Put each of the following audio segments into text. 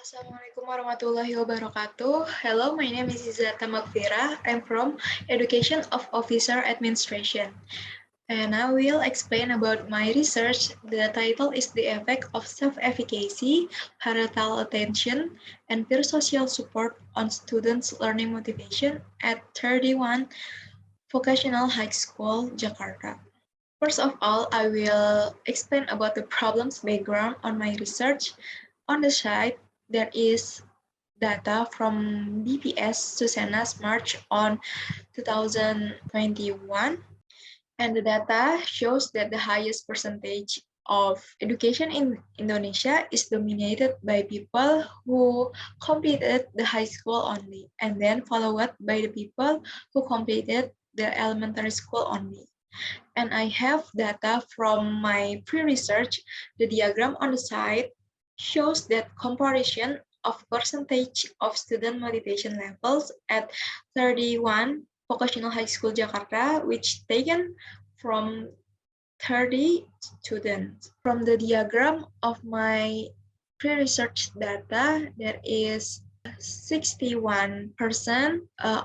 Assalamualaikum warahmatullahi wabarakatuh. Hello, my name is Izata Magfira. I'm from Education of Officer Administration. And I will explain about my research. The title is The Effect of Self-Efficacy, Parental Attention, and Peer Social Support on Students' Learning Motivation at 31 Vocational High School, Jakarta. First of all, I will explain about the problem's background on my research. On the side, there is data from BPS Susenas March on 2021, and the data shows that the highest percentage of education in Indonesia is dominated by people who completed the high school only, and then followed by the people who completed the elementary school only. And I have data from my pre-research. The diagram on the side shows that comparison of percentage of student motivation levels at 31 Vocational High School Jakarta, which taken from 30 students. From the diagram of my pre-research data, there is 61%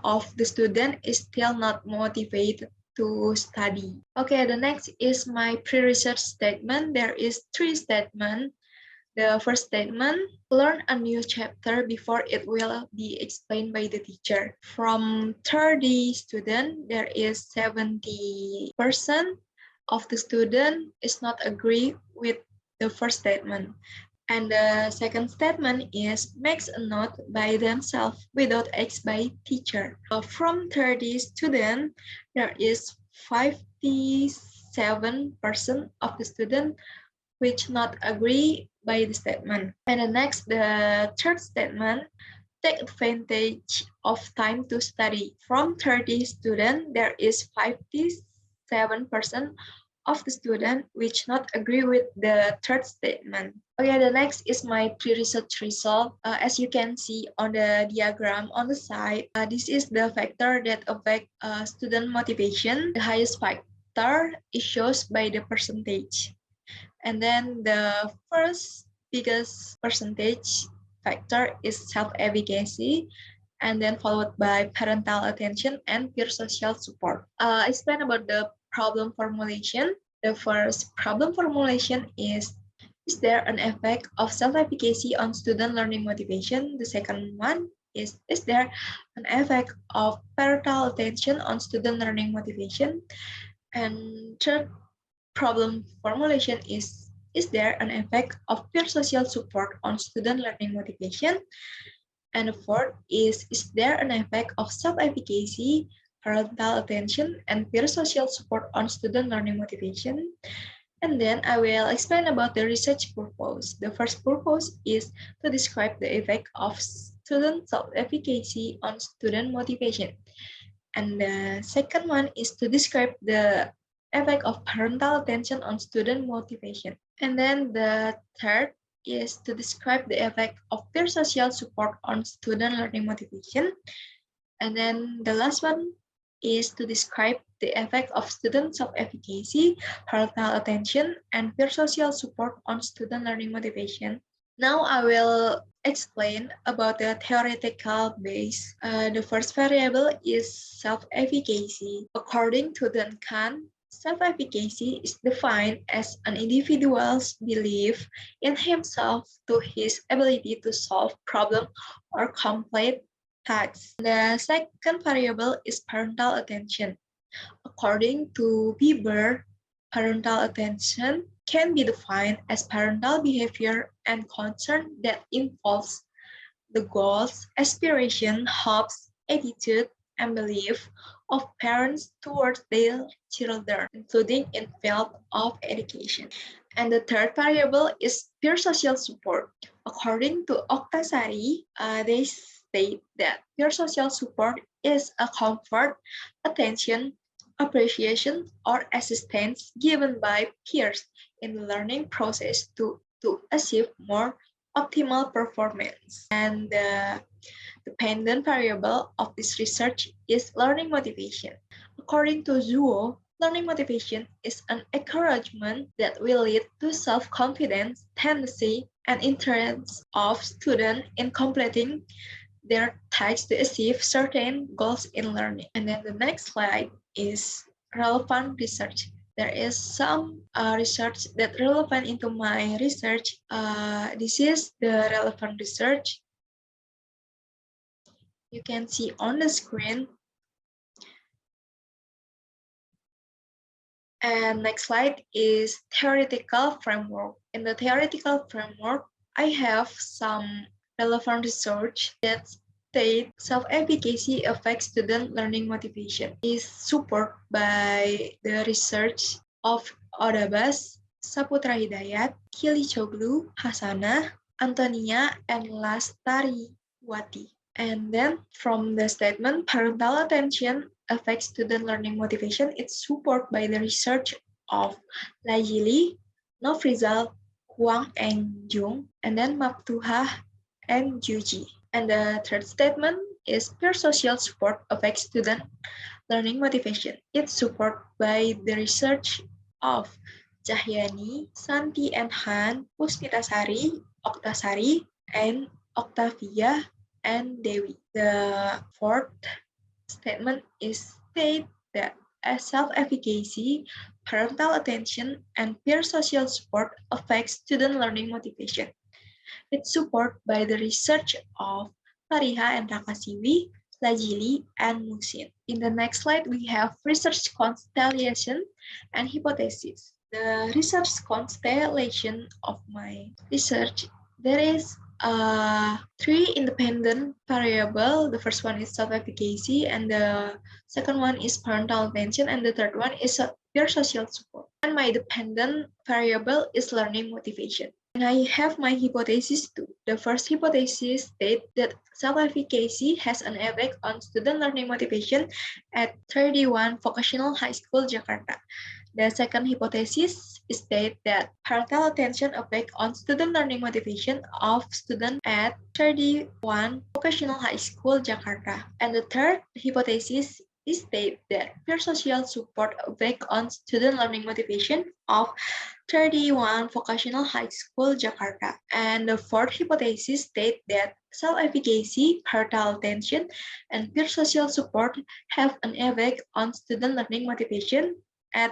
of the student is still not motivated to study. Okay, the next is my pre-research statement. There is 3 statements. The first statement, learn a new chapter before it will be explained by the teacher. From 30 students, there is 70% of the student is not agree with the first statement. And the second statement is makes a note by themselves without X by teacher. From 30 students, there is 57% of the student which not agree by the statement. And the next, the third statement, take advantage of time to study. From 30 students, there is 57% of the student which not agree with the third statement. Okay, the next is my pre-research result. As you can see on the diagram on the side, this is the factor that affect student motivation. The highest factor is shown by the percentage. And then the first biggest percentage factor is self-efficacy, and then followed by parental attention and peer social support. I explain about the problem formulation. The first problem formulation is there an effect of self-efficacy on student learning motivation? The second one is there an effect of parental attention on student learning motivation? And third problem formulation is there an effect of peer social support on student learning motivation? And the fourth is there an effect of self-efficacy, parental attention, and peer social support on student learning motivation? And then I will explain about the research purpose. The first purpose is to describe the effect of student self-efficacy on student motivation. And the second one is to describe the effect of parental attention on student motivation. And then the third is to describe the effect of peer social support on student learning motivation. And then the last one is to describe the effect of student self-efficacy, parental attention, and peer social support on student learning motivation. Now I will explain about the theoretical base. The first variable is self-efficacy. According to Duncan, self-efficacy is defined as an individual's belief in himself to his ability to solve problems or complete tasks. The second variable is parental attention. According to Bieber, parental attention can be defined as parental behavior and concern that involves the goals, aspiration, hopes, attitude, and belief of parents towards their children, including in field of education. And the third variable is peer social support. According to Oktasari, they state that peer social support is a comfort, attention, appreciation, or assistance given by peers in the learning process to achieve more optimal performance. And the dependent variable of this research is learning motivation. According to Zuo, learning motivation is an encouragement that will lead to self-confidence, tendency, and interest of students in completing their tasks to achieve certain goals in learning. And then the next slide is relevant research. There is some research that relevant into my research. This is the relevant research. You can see on the screen. And next slide is theoretical framework. In the theoretical framework, I have some relevant research that state self-efficacy affects student learning motivation. Is supported by the research of Odabas, Saputra Hidayat, Kilicoglu, Hasanah, Antonia, and Lastariwati. And then from the statement, parental attention affects student learning motivation. It's supported by the research of Lajili, Nofrizal, Huang and Jung, and then Maptuha and Juji. And the third statement is peer social support affects student learning motivation. It's supported by the research of Cahyani, Santi and Han, Puspitasari, Oktasari, and Octavia and Dewi. The fourth statement is state that as self-efficacy, parental attention, and peer social support affects student learning motivation. It's supported by the research of Fariha and Rakasiwi, Lajili, and Musin. In the next slide, we have research constellation and hypothesis. The research constellation of my research, there is three independent variable. The first one is self-efficacy, and the second one is parental attention, and the third one is peer social support. And my dependent variable is learning motivation. And I have my hypothesis too. The first hypothesis states that self-efficacy has an effect on student learning motivation at 31 Vocational High School, Jakarta. The second hypothesis states that parental attention affect on student learning motivation of students at 31 Vocational High School, Jakarta. And the third hypothesis states that peer social support affect on student learning motivation of 31 Vocational High School, Jakarta. And the fourth hypothesis states that self-efficacy, parental attention, and peer social support have an effect on student learning motivation at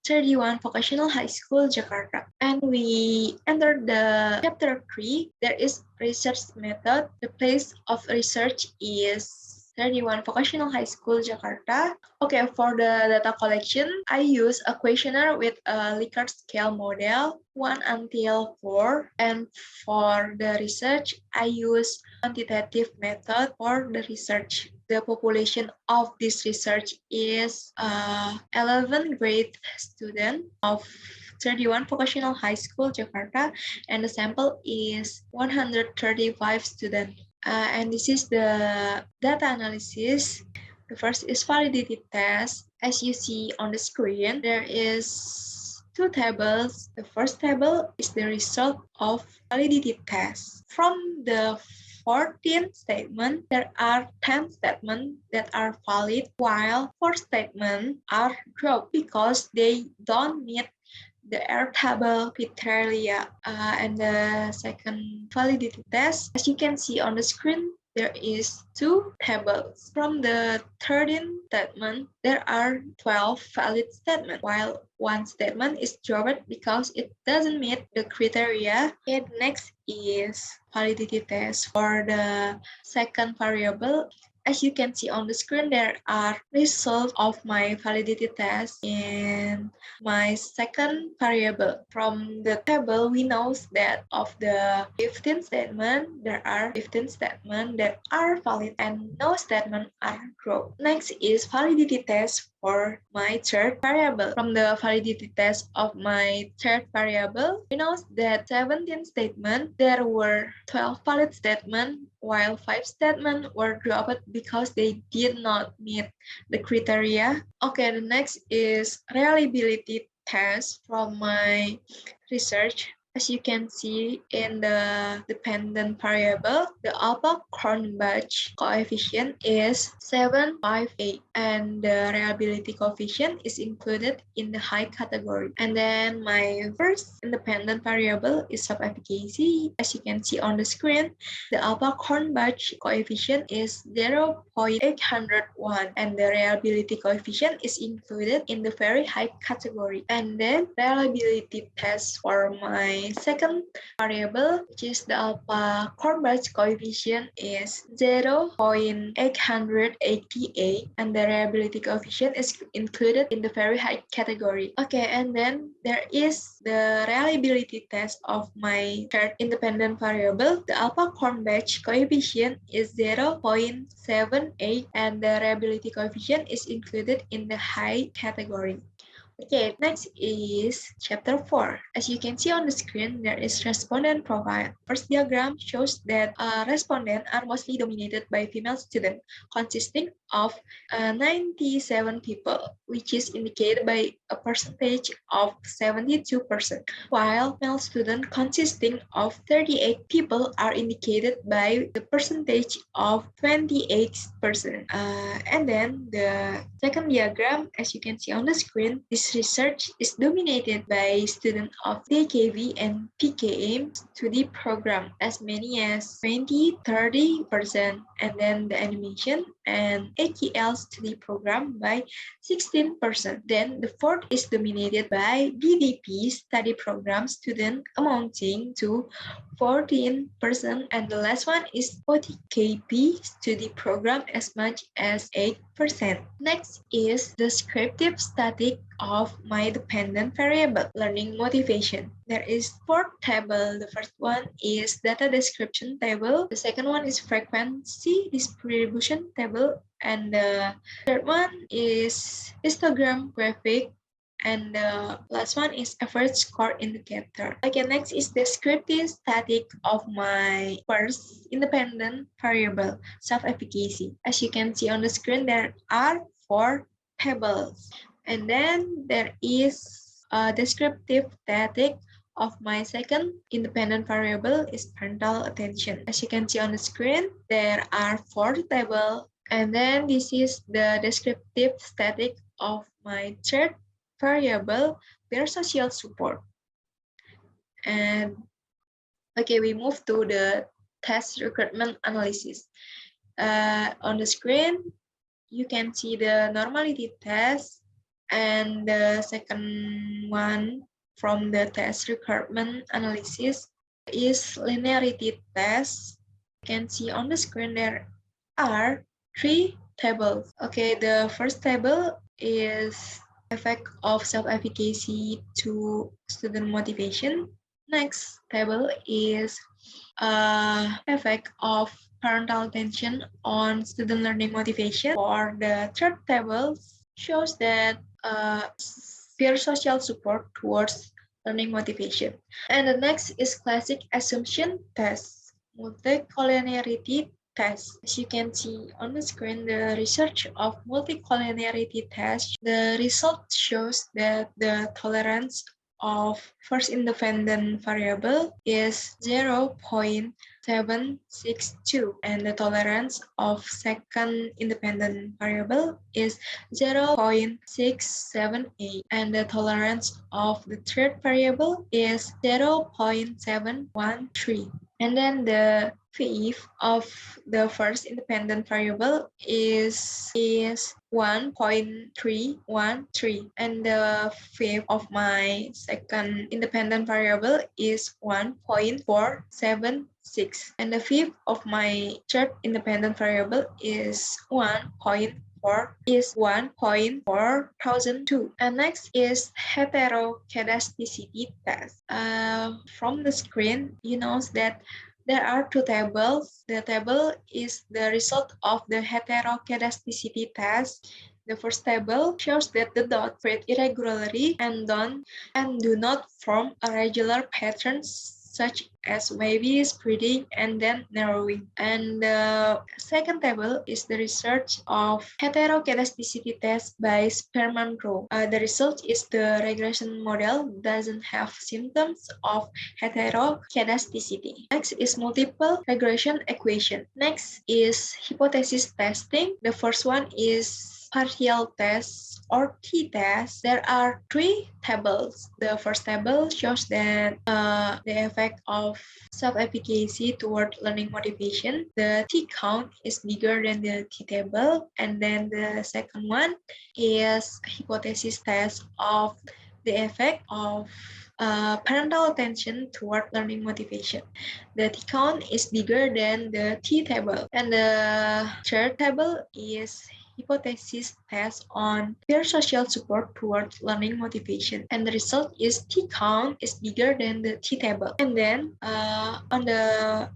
31 Vocational High School, Jakarta. And we enter the chapter 3. There is research method. The place of research is 31 Vocational High School, Jakarta. Okay, for the data collection, I use a questionnaire with a Likert scale model, 1 until 4. And for the research, I use quantitative method for the research. The population of this research is 11 grade student of 31 Vocational High School, Jakarta, and the sample is 135 students. And this is the data analysis. The first is validity test. As you see on the screen, there is two tables. The first table is the result of validity test. From the 14 statements, there are 10 statements that are valid, while 4 statements are dropped because they don't meet the Airtable criteria. And the second validity test, as you can see on the screen, there is 2 tables. From the 13 statement, there are 12 valid statements, while 1 statement is dropped because it doesn't meet the criteria. And next is validity test for the second variable. As you can see on the screen, there are results of my validity test in my second variable. From the table, we know that of the 15 statements, there are 15 statements that are valid and no statements are dropped. Next is validity test for my third variable. From the validity test of my third variable, we know that 17 statements, there were 12 valid statements, while 5 statements were dropped because they did not meet the criteria. Okay, the next is reliability test from my research. As you can see in the dependent variable, the Alpha-Kornbach coefficient is 758, and the reliability coefficient is included in the high category. And then my first independent variable is self-efficacy. As you can see on the screen, the Alpha-Kornbach coefficient is 0.801, and the reliability coefficient is included in the very high category. And then reliability test for my second variable, which is the Alpha-Kornbach coefficient, is 0.888, and the reliability coefficient is included in the very high category. Okay, and then there is the reliability test of my third independent variable. The Alpha-Kornbach coefficient is 0.78, and the reliability coefficient is included in the high category. Okay, next is chapter 4. As you can see on the screen, there is respondent profile. First diagram shows that respondents are mostly dominated by female students, consisting of 97 people, which is indicated by a percentage of 72%, while male students consisting of 38 people are indicated by the percentage of 28%. And then the second diagram, as you can see on the screen, this research is dominated by students of DKV and PKM study program, as many as 20-30%, and then the animation and AKL study program by 16%. Then the fourth is dominated by BDP study program student amounting to 14%, and the last one is OTKP study program as much as 8%. Next is descriptive static of my dependent variable, learning motivation. There is 4 tables. The first one is data description table. The second one is frequency distribution table. And the third one is histogram graphic. And the last one is average score indicator. Okay, next is descriptive static of my first independent variable, self-efficacy. As you can see on the screen, there are 4 tables. And then there is a descriptive static of my second independent variable is parental attention. As you can see on the screen, there are 4 tables. And then this is the descriptive static of my third variable, peer social support. And okay, we move to the test recruitment analysis. On the screen, you can see the normality test, and the second one from the test recruitment analysis is linearity test. You can see on the screen there are 3 tables. Okay, the first table is effect of self-efficacy to student motivation. Next table is effect of parental attention on student learning motivation. For the third table shows that peer social support towards learning motivation. And the next is classic assumption test, multicollinearity test. As you can see on the screen, the research of multicollinearity test, the result shows that the tolerance of first independent variable is 0.762, and the tolerance of second independent variable is 0.678, and the tolerance of the third variable is 0.713. And then the fifth of the first independent variable is 1.313, and the fifth of my second independent variable is 1.476, and the fifth of my third independent variable is 1.4002. And next is heteroscedasticity test. From the screen, you know that there are 2 tables. The table is the result of the heteroscedasticity test. The first table shows that the dots fit irregularly and do not form a regular pattern such as wavy, spreading, and then narrowing. And the second table is the research of heterokedasticity test by Sperman Rowe. The result is the regression model doesn't have symptoms of heterokedasticity. Next is multiple regression equation. Next is hypothesis testing. The first one is partial test or t-test. There are three tables. The first table shows that the effect of self-efficacy toward learning motivation. The t count is bigger than the t table. And then the second one is hypothesis test of the effect of parental attention toward learning motivation. The T count is bigger than the T table. And the third table is hypothesis test on peer social support towards learning motivation. And the result is T count is bigger than the T table. And then the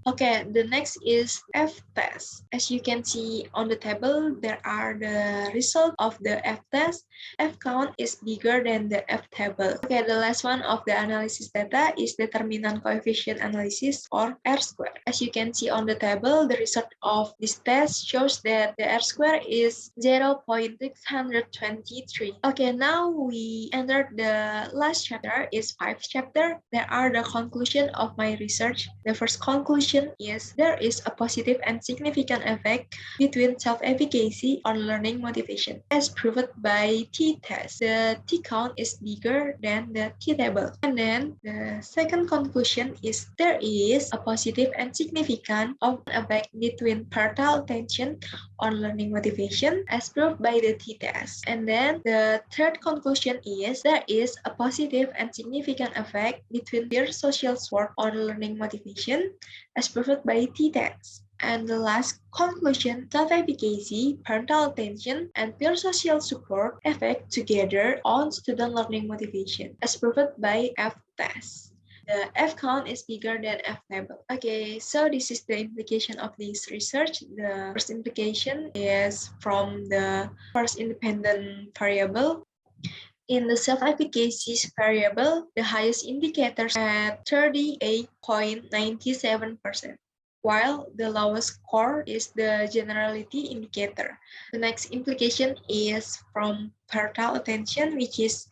next is F test. As you can see on the table, there are the result of the F test. F count is bigger than the F table. Okay, the last one of the analysis data is determinant coefficient analysis or R-square. As you can see on the table, the result of this test shows that the R-square is 0.623. Okay, now we enter the last chapter, is 5th chapter. There are the conclusion of my research. The first conclusion is there is a positive and significant effect between self-efficacy on learning motivation, as proved by t-test. The t-count is bigger than the t-table. And then the second conclusion is there is a positive and significant effect between parental attention on learning motivation, as proved by the t-test. And then the third conclusion is there is a positive and significant effect between peer social support on learning motivation, as proved by t-test. And the last conclusion, self-efficacy, parental attention, and peer social support effect together on student learning motivation, as proved by F-test. The F count is bigger than F table. Okay, so this is the implication of this research. The first implication is from the first independent variable. In the self-efficacy variable, the highest indicators at 38.97%. While the lowest score is the generality indicator. The next implication is from parental attention, which is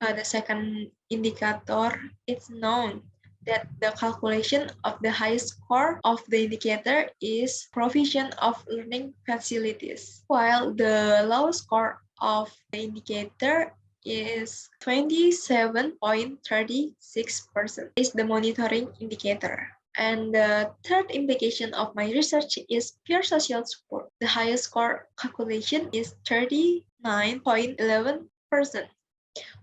the second indicator. It's known that the calculation of the highest score of the indicator is provision of learning facilities, while the lowest score of the indicator is 27.36% is the monitoring indicator. And the third implication of my research is peer social support. The highest score calculation is 39.11%,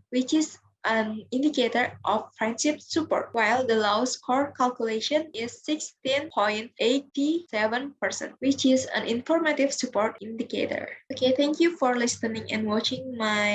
which is an indicator of friendship support, while the lowest score calculation is 16.87%, which is an informative support indicator. Okay, thank you for listening and watching my